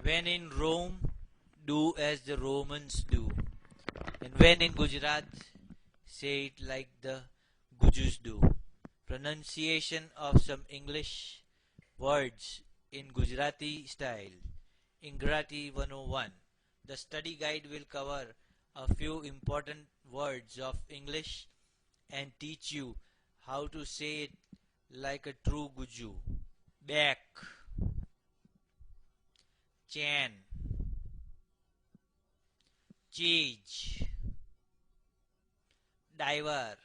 When in Rome, do as the Romans do. And when in Gujarat, say it like the Gujus do. Pronunciation of some English words in Gujarati style. Ingrati 101. The study guide will cover a few important words of English and teach you how to say it like a true Guju. Back, chain, cheese, diver,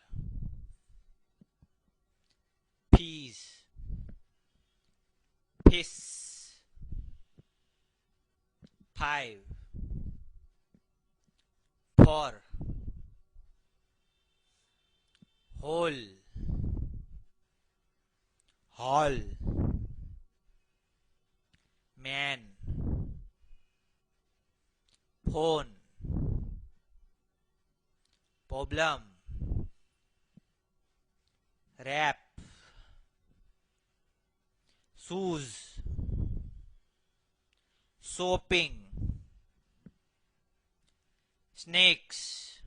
peas, piss, five, four, whole, hall, man, phone, problem, rap, shoes, soaping, snakes,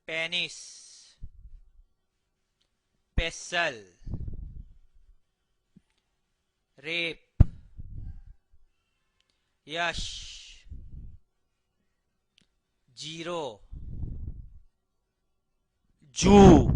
penis, pestle, rape, yash, zero, Jew,